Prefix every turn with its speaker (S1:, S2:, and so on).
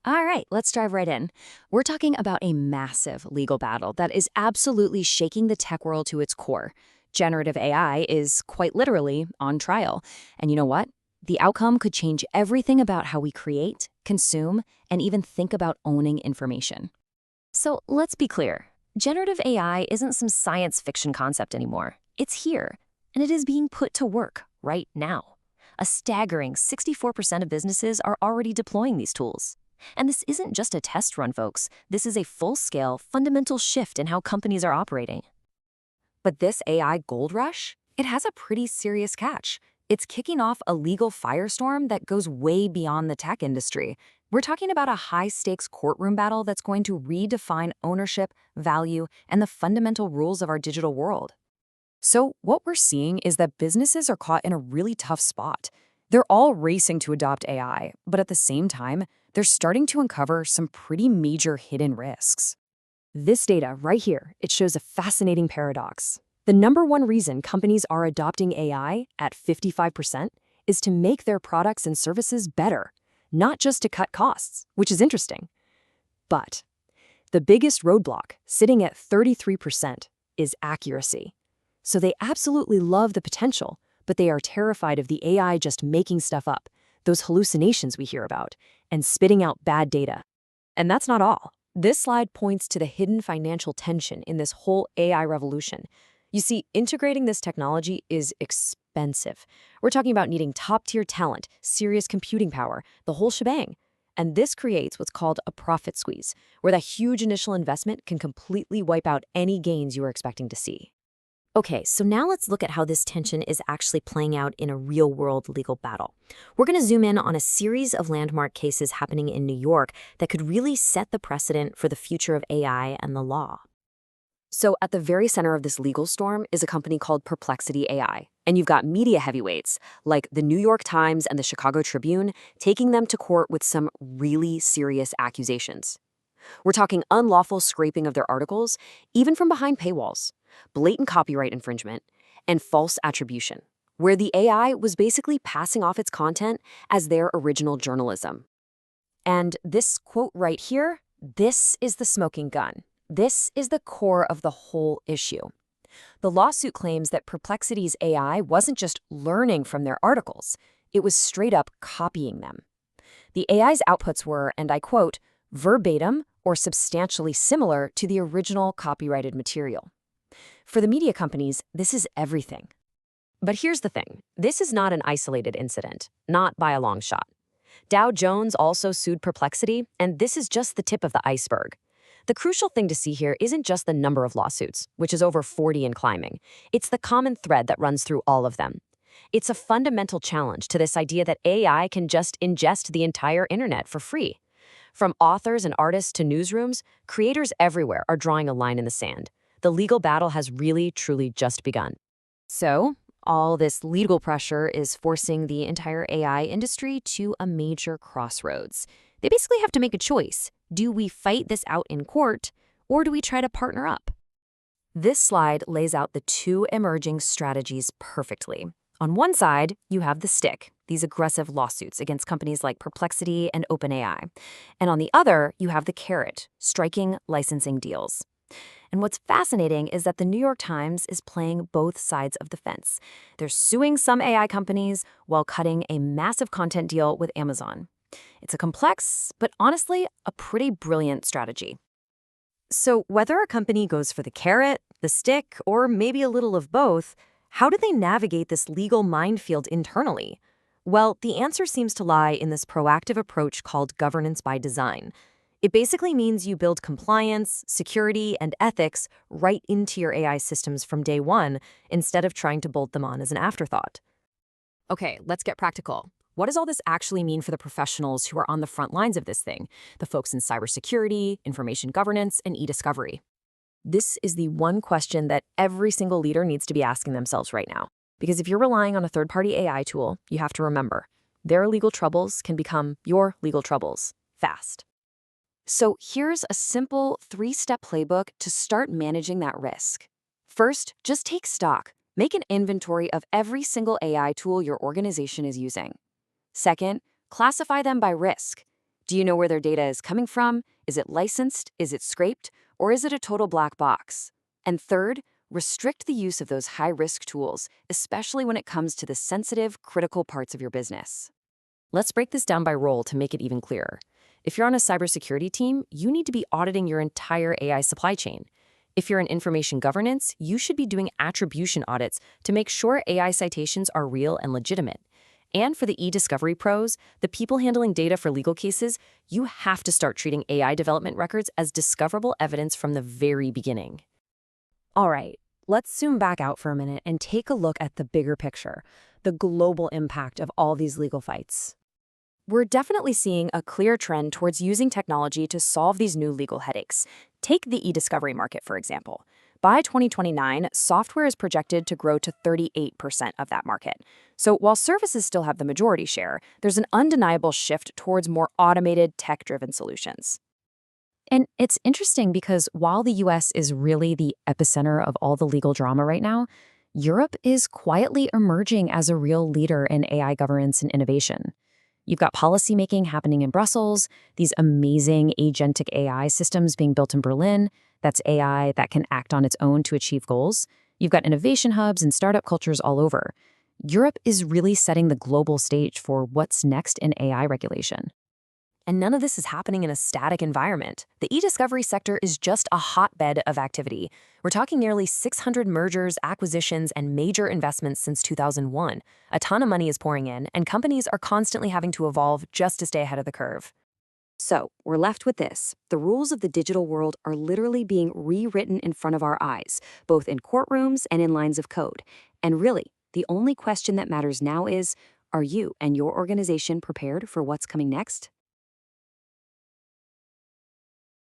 S1: All right, let's dive right in. We're talking about a massive legal battle that is absolutely shaking the tech world to its core. Generative AI is quite literally on trial. And you know what? The outcome could change everything about how we create, consume, and even think about owning information. So let's be clear. Generative AI isn't some science fiction concept anymore. It's here, and it is being put to work right now. A staggering 64% of businesses are already deploying these tools. And this isn't just a test run, folks. This is a full-scale, fundamental shift in how companies are operating. But this AI gold rush, it has a pretty serious catch. It's kicking off a legal firestorm that goes way beyond the tech industry. We're talking about a high-stakes courtroom battle that's going to redefine ownership, value, and the fundamental rules of our digital world. So what we're seeing is that businesses are caught in a really tough spot. They're all racing to adopt AI, but at the same time, they're starting to uncover some pretty major hidden risks. This data right here, it shows a fascinating paradox. The number one reason companies are adopting AI at 55% is to make their products and services better, not just to cut costs, which is interesting. But the biggest roadblock, sitting at 33%, is accuracy. So they absolutely love the potential, but they are terrified of the AI just making stuff up, those hallucinations we hear about, and spitting out bad data. And that's not all. This slide points to the hidden financial tension in this whole AI revolution. You see, integrating this technology is expensive. We're talking about needing top-tier talent, serious computing power, the whole shebang. And this creates what's called a profit squeeze, where that huge initial investment can completely wipe out any gains you were expecting to see. Okay, so now let's look at how this tension is actually playing out in a real-world legal battle. We're going to zoom in on a series of landmark cases happening in New York that could really set the precedent for the future of AI and the law. So at the very center of this legal storm is a company called Perplexity AI. And you've got media heavyweights like the New York Times and the Chicago Tribune taking them to court with some really serious accusations. We're talking unlawful scraping of their articles, even from behind paywalls, blatant copyright infringement, and false attribution, where the AI was basically passing off its content as their original journalism. And this quote right here, this is the smoking gun. This is the core of the whole issue. The lawsuit claims that Perplexity's AI wasn't just learning from their articles, it was straight up copying them. The AI's outputs were, and I quote, verbatim or substantially similar to the original copyrighted material. For the media companies, this is everything. But here's the thing. This is not an isolated incident, not by a long shot. Dow Jones also sued Perplexity, and this is just the tip of the iceberg. The crucial thing to see here isn't just the number of lawsuits, which is over 40 and climbing. It's the common thread that runs through all of them. It's a fundamental challenge to this idea that AI can just ingest the entire internet for free. From authors and artists to newsrooms, creators everywhere are drawing a line in the sand. The legal battle has really, truly just begun. So, all this legal pressure is forcing the entire AI industry to a major crossroads. They basically have to make a choice. Do we fight this out in court, or do we try to partner up? This slide lays out the two emerging strategies perfectly. On one side, you have the stick, these aggressive lawsuits against companies like Perplexity and OpenAI. And on the other, you have the carrot, striking licensing deals. And what's fascinating is that the New York Times is playing both sides of the fence. They're suing some AI companies while cutting a massive content deal with Amazon. It's a complex, but honestly, a pretty brilliant strategy. So whether a company goes for the carrot, the stick, or maybe a little of both, how do they navigate this legal minefield internally? Well, the answer seems to lie in this proactive approach called governance by design. It basically means you build compliance, security, and ethics right into your AI systems from day one, instead of trying to bolt them on as an afterthought. Okay, let's get practical. What does all this actually mean for the professionals who are on the front lines of this thing, the folks in cybersecurity, information governance, and eDiscovery? This is the one question that every single leader needs to be asking themselves right now. Because if you're relying on a third-party AI tool, you have to remember, their legal troubles can become your legal troubles fast. So here's a simple 3-step playbook to start managing that risk. First, just take stock. Make an inventory of every single AI tool your organization is using. Second, classify them by risk. Do you know where their data is coming from? Is it licensed? Is it scraped? Or is it a total black box? And third, restrict the use of those high-risk tools, especially when it comes to the sensitive, critical parts of your business. Let's break this down by role to make it even clearer. If you're on a cybersecurity team, you need to be auditing your entire AI supply chain. If you're in information governance, you should be doing attribution audits to make sure AI citations are real and legitimate. And for the eDiscovery pros, the people handling data for legal cases, you have to start treating AI development records as discoverable evidence from the very beginning. All right, let's zoom back out for a minute and take a look at the bigger picture, the global impact of all these legal fights. We're definitely seeing a clear trend towards using technology to solve these new legal headaches. Take the eDiscovery market, for example. By 2029, software is projected to grow to 38% of that market. So while services still have the majority share, there's an undeniable shift towards more automated, tech-driven solutions. And it's interesting because while the US is really the epicenter of all the legal drama right now, Europe is quietly emerging as a real leader in AI governance and innovation. You've got policymaking happening in Brussels, these amazing agentic AI systems being built in Berlin. That's AI that can act on its own to achieve goals. You've got innovation hubs and startup cultures all over. Europe is really setting the global stage for what's next in AI regulation. And none of this is happening in a static environment. The eDiscovery sector is just a hotbed of activity. We're talking nearly 600 mergers, acquisitions, and major investments since 2001. A ton of money is pouring in, and companies are constantly having to evolve just to stay ahead of the curve. So, we're left with this. The rules of the digital world are literally being rewritten in front of our eyes, both in courtrooms and in lines of code. And really, the only question that matters now is, are you and your organization prepared for what's coming next?